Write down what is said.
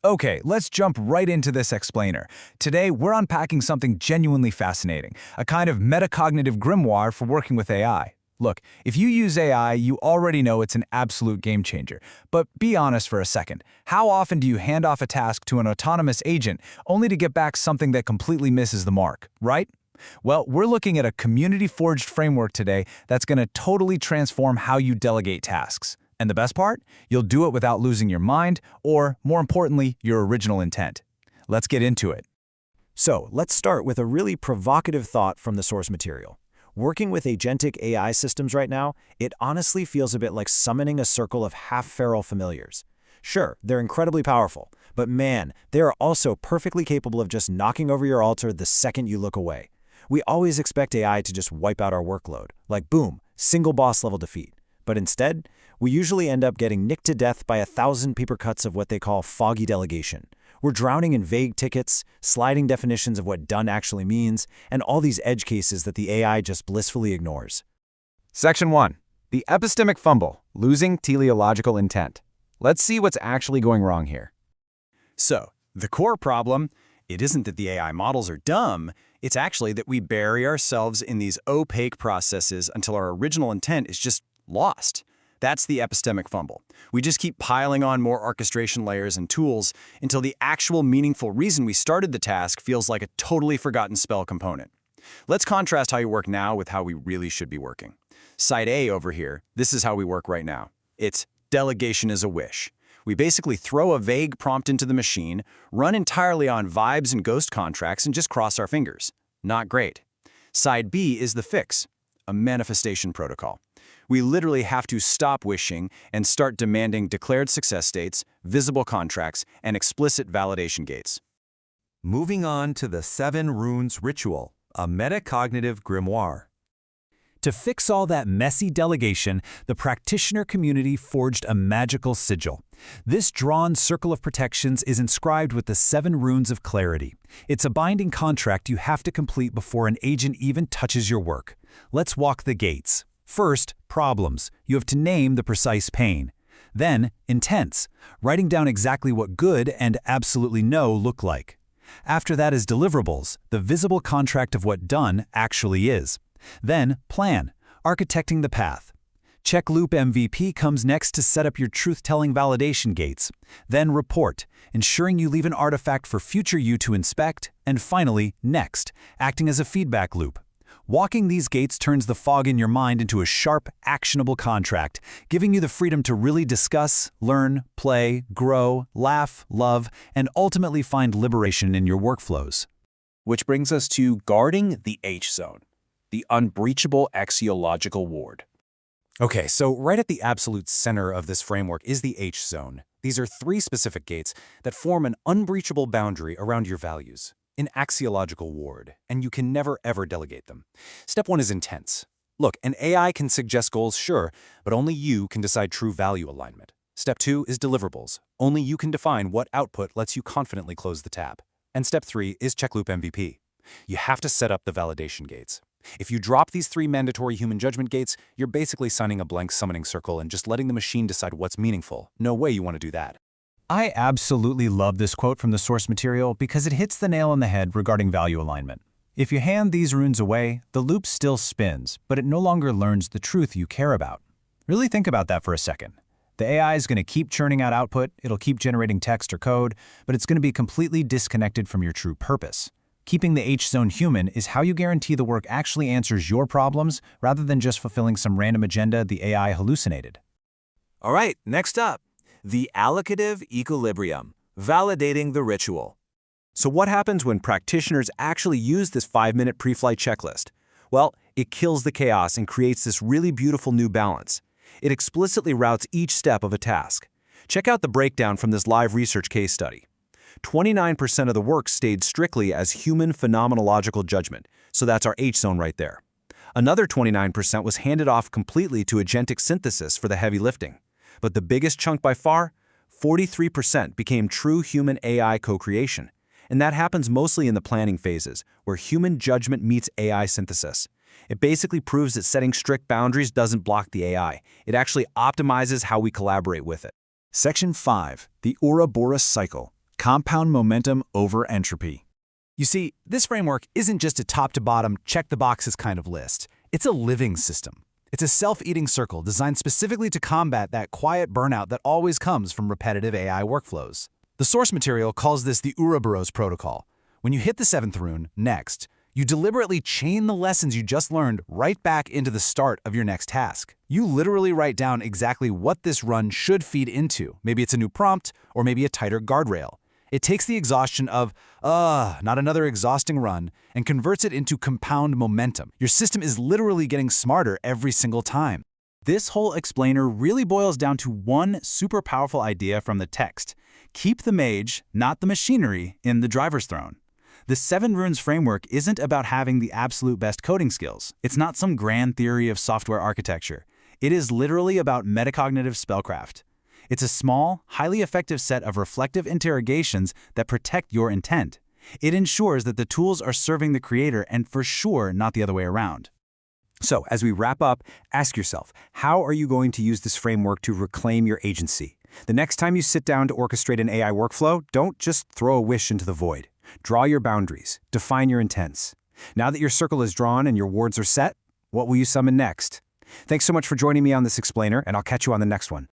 Okay, let's jump right into this explainer. Today, we're unpacking something genuinely fascinating, a kind of metacognitive grimoire for working with AI. Look, if you use AI, you already know it's an absolute game changer. But be honest for a second. How often do you hand off a task to an autonomous agent only to get back something that completely misses the mark, right? Well, we're looking at a community-forged framework today that's going to totally transform how you delegate tasks. And the best part? You'll do it without losing your mind, or, more importantly, your original intent. Let's get into it. So, let's start with a really provocative thought from the source material. Working with agentic AI systems right now, it honestly feels a bit like summoning a circle of half-feral familiars. Sure, they're incredibly powerful, but man, they are also perfectly capable of just knocking over your altar the second you look away. We always expect AI to just wipe out our workload, like boom, single boss level defeat. But instead, we usually end up getting nicked to death by 1,000 paper cuts of what they call foggy delegation. We're drowning in vague tickets, sliding definitions of what done actually means, and all these edge cases that the AI just blissfully ignores. Section 1. The epistemic fumble, losing teleological intent. Let's see what's actually going wrong here. So, the core problem, it isn't that the AI models are dumb, it's actually that we bury ourselves in these opaque processes until our original intent is just lost. That's the epistemic fumble. We just keep piling on more orchestration layers and tools until the actual meaningful reason we started the task feels like a totally forgotten spell component. Let's contrast how you work now with how we really should be working. Side A over here, this is how we work right now. It's delegation is a wish. We basically throw a vague prompt into the machine, run entirely on vibes and ghost contracts, and just cross our fingers. Not great. Side B is the fix, a manifestation protocol. We literally have to stop wishing and start demanding declared success states, visible contracts, and explicit validation gates. Moving on to the 7 runes ritual, a metacognitive grimoire. To fix all that messy delegation, the practitioner community forged a magical sigil. This drawn circle of protections is inscribed with the 7 runes of clarity. It's a binding contract you have to complete before an agent even touches your work. Let's walk the gates. First, problems. You have to name the precise pain. Then, intents, writing down exactly what good and absolutely no look like. After that is deliverables, the visible contract of what done actually is. Then, plan, architecting the path. Check loop MVP comes next to set up your truth-telling validation gates. Then report, ensuring you leave an artifact for future you to inspect. And finally, next, acting as a feedback loop. Walking these gates turns the fog in your mind into a sharp, actionable contract, giving you the freedom to really discuss, learn, play, grow, laugh, love, and ultimately find liberation in your workflows. Which brings us to guarding the H-zone, the unbreachable axiological ward. Okay, so right at the absolute center of this framework is the H-zone. These are 3 specific gates that form an unbreachable boundary around your values. An axiological ward, and you can never ever delegate them. Step 1 is intents. Look, an AI can suggest goals, sure, but only you can decide true value alignment. Step 2 is deliverables. Only you can define what output lets you confidently close the tab. And step 3 is check loop MVP. You have to set up the validation gates. If you drop these 3 mandatory human judgment gates, you're basically signing a blank summoning circle and just letting the machine decide what's meaningful. No way you want to do that. I absolutely love this quote from the source material because it hits the nail on the head regarding value alignment. If you hand these runes away, the loop still spins, but it no longer learns the truth you care about. Really think about that for a second. The AI is going to keep churning out output, it'll keep generating text or code, but it's going to be completely disconnected from your true purpose. Keeping the H-zone human is how you guarantee the work actually answers your problems rather than just fulfilling some random agenda the AI hallucinated. All right, next up. The allocative equilibrium, validating the ritual. So what happens when practitioners actually use this 5-minute pre-flight checklist? Well, it kills the chaos and creates this really beautiful new balance. It explicitly routes each step of a task. Check out the breakdown from this live research case study. 29% of the work stayed strictly as human phenomenological judgment, so that's our H-zone right there. Another 29% was handed off completely to agentic synthesis for the heavy lifting. But the biggest chunk by far, 43% became true human-AI co-creation. And that happens mostly in the planning phases, where human judgment meets AI synthesis. It basically proves that setting strict boundaries doesn't block the AI. It actually optimizes how we collaborate with it. Section 5. The Ouroboros Cycle. Compound momentum over entropy. You see, this framework isn't just a top-to-bottom, check-the-boxes kind of list. It's a living system. It's a self-eating circle designed specifically to combat that quiet burnout that always comes from repetitive AI workflows. The source material calls this the Ouroboros protocol. When you hit the 7th rune, next, you deliberately chain the lessons you just learned right back into the start of your next task. You literally write down exactly what this run should feed into. Maybe it's a new prompt, or maybe a tighter guardrail. It takes the exhaustion of, not another exhausting run, and converts it into compound momentum. Your system is literally getting smarter every single time. This whole explainer really boils down to one super powerful idea from the text. Keep the mage, not the machinery, in the driver's throne. The 7 runes framework isn't about having the absolute best coding skills. It's not some grand theory of software architecture. It is literally about metacognitive spellcraft. It's a small, highly effective set of reflective interrogations that protect your intent. It ensures that the tools are serving the creator and for sure not the other way around. So, as we wrap up, ask yourself, how are you going to use this framework to reclaim your agency? The next time you sit down to orchestrate an AI workflow, don't just throw a wish into the void. Draw your boundaries, define your intents. Now that your circle is drawn and your wards are set, what will you summon next? Thanks so much for joining me on this explainer, and I'll catch you on the next one.